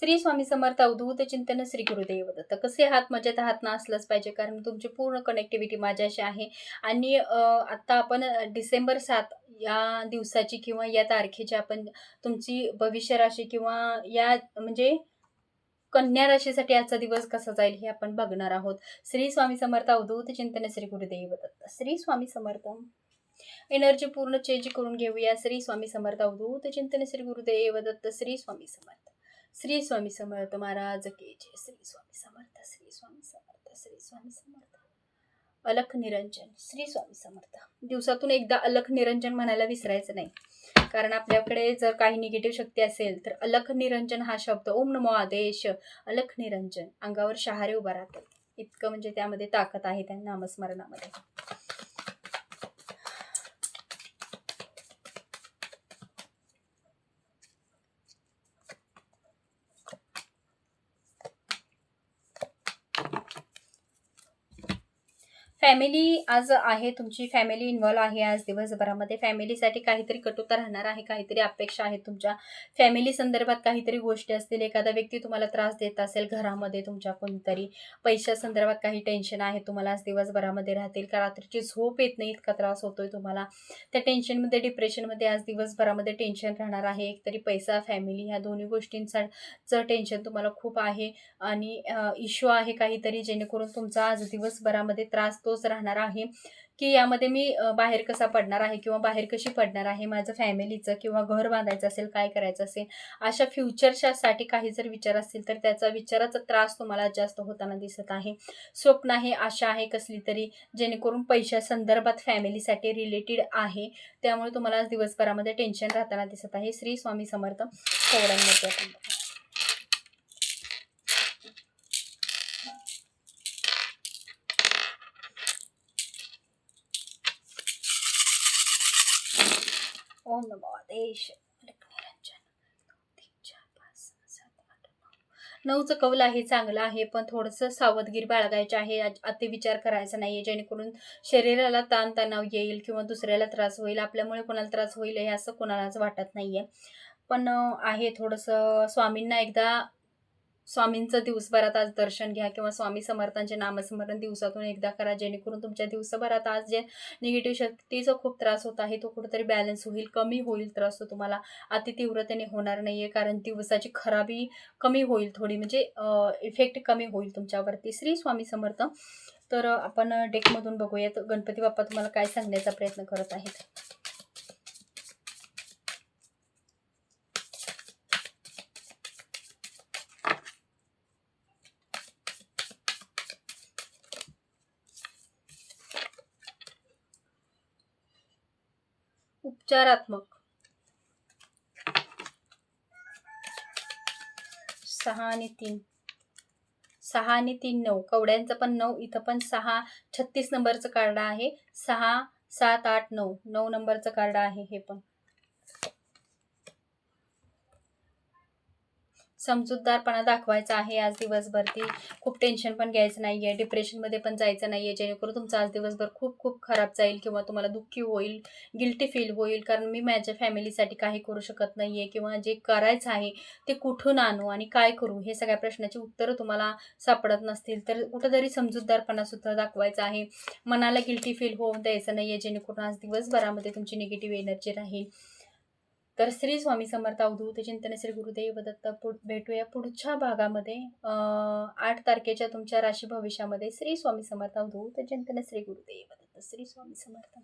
श्री स्वामी समर्थ अवधूत चिंतन श्री गुरुदेव दत्त. कसे आहात? मजेत आहात ना? असलंच पाहिजे, कारण तुमची पूर्ण कनेक्टिव्हिटी माझ्याशी आहे. आणि आता आपण डिसेंबर 7 या दिवसाची किंवा या तारखेची आपण तुमची भविष्य राशी किंवा या म्हणजे कन्या राशीसाठी आजचा दिवस कसा जाईल हे आपण बघणार आहोत. श्री स्वामी समर्थ अवधूत चिंतन श्री गुरुदेव दत्त. श्री स्वामी समर्थ. एनर्जी पूर्ण चेंज करून घेऊया. श्री स्वामी समर्थ अवधूत चिंतन श्री गुरुदेव दत्त. श्री स्वामी समर्थ. श्री स्वामी समर्थ महाराज की जय. श्री स्वामी समर्थ. श्री स्वामी समर्थ. श्री स्वामी समर्थ. अलख निरंजन. श्री स्वामी समर्थ. दिवसातून एकदा अलख निरंजन म्हणायला विसरायचं नाही, कारण आपल्याकडे जर काही निगेटिव्ह शक्ती असेल तर अलख निरंजन हा शब्द, ओम नमो आदेश अलख निरंजन, अंगावर शहारे उभा राहतात. इतकं म्हणजे त्यामध्ये ताकद आहे त्या नामस्मरणामध्ये. फॅमिली आज आहे, तुमची फॅमिली इन्व्हॉल्व आहे आज दिवसभरामध्ये. फॅमिलीसाठी काहीतरी कटुता राहणार आहे, काहीतरी अपेक्षा आहे तुमच्या फॅमिली संदर्भात, काहीतरी गोष्टी असतील. एखादा व्यक्ती तुम्हाला त्रास देत असेल घरामध्ये, तुमच्या कोणतरी पैशा संदर्भात काही टेन्शन आहे तुम्हाला आज दिवसभरामध्ये राहतील. का रात्रीची झोप येत नाही, इतका त्रास होतोय तुम्हाला. त्या टेन्शनमध्ये, डिप्रेशनमध्ये आज दिवसभरामध्ये टेन्शन राहणार आहे. एकतरी पैसा, फॅमिली ह्या दोन्ही गोष्टींचं टेन्शन तुम्हाला खूप आहे. आणि इश्यू आहे काहीतरी, जेणेकरून तुमचा आज दिवसभरामध्ये त्रास तोच राहणार आहे की यामध्ये मी बाहेर कसा पडणार आहे किंवा बाहेर कशी पडणार आहे, माझं फॅमिलीचं किंवा घर बांधायचं असेल, काय करायचं असेल, अशा फ्युचरसाठी काही जर विचार असतील तर त्याचा विचाराचा त्रास तुम्हाला जास्त होताना दिसत आहे. स्वप्न आहे, आशा आहे कसली तरी, जेणेकरून पैशा संदर्भात फॅमिलीसाठी रिलेटेड आहे. त्यामुळे तुम्हाला आज दिवसभरामध्ये टेन्शन राहताना दिसत आहे. श्री स्वामी समर्थ. कवड्यांमध्ये आपण ओम नमो आदेश. 9चं कौल आहे, चांगलं आहे, पण थोडंसं सावधगिरी बाळगायची आहे. अतिविचार करायचा नाहीये, जेणेकरून शरीराला ताणतणाव येईल किंवा दुसऱ्याला त्रास होईल, आपल्यामुळे कोणाला त्रास होईल हे असं कोणालाच वाटत नाहीये. पण आहे थोडंसं स्वामींना एकदा, स्वामींचं दिवसभरात आज दर्शन घ्या किंवा स्वामी समर्थांचे नामस्मरण दिवसातून एकदा करा, जेणेकरून तुमच्या दिवसभरात आज जे निगेटिव्ह शक्तीचा खूप त्रास होत आहे तो कुठेतरी बॅलन्स होईल, कमी होईल. त्रास तो तुम्हाला अति तीव्रतेने होणार नाहीये, कारण दिवसाची खराबी कमी होईल थोडी, म्हणजे इफेक्ट कमी होईल तुमच्यावरती. श्री स्वामी समर्थ. तर आपण डेकमधून बघूयात गणपती बाप्पा तुम्हाला काय सांगण्याचा प्रयत्न करत आहेत. उपचारात्मक. 6 आणि 3, 6 आणि 3 9, कवड्यांचं पण 9, इथं पण 6, 36 नंबरचं कार्ड आहे. 6 7 8 9, 9 नंबरचं कार्ड आहे हे पण. समजूतदारपणा दाखवायचा आहे आज दिवसभर. खूप टेन्शन पण घ्यायचं नाहीये, डिप्रेशनमध्ये पण जायचं नाहीये, जेणेकरून तुमचा आज दिवसभर खूप खूप खराब जाईल किंवा तुम्हाला दुःखी होईल, गिल्टी फील होईल, कारण मी माझ्या फॅमिलीसाठी काही करू शकत नाहीये किंवा जे करायचं आहे ते कुठून आणू आणि काय करू, हे सगळ्या प्रश्नाची उत्तरं तुम्हाला सापडत नसतील तर कुठंतरी समजूतदारपणा सुद्धा दाखवायचा आहे. मनाला गिल्टी फील होऊन द्यायचं नाहीये, जेणेकरून आज दिवसभरामध्ये तुमची निगेटिव्ह एनर्जी राहील. तर श्री स्वामी समर्थ अवधूत चिंतन श्री गुरुदेव दत्त. भेटूया पुढच्या भागामध्ये 8 तारखेच्या तुमच्या राशी भविष्यामध्ये. श्री स्वामी समर्थ अवधूत चिंतन श्री गुरुदेव दत्त. श्री स्वामी समर्थ.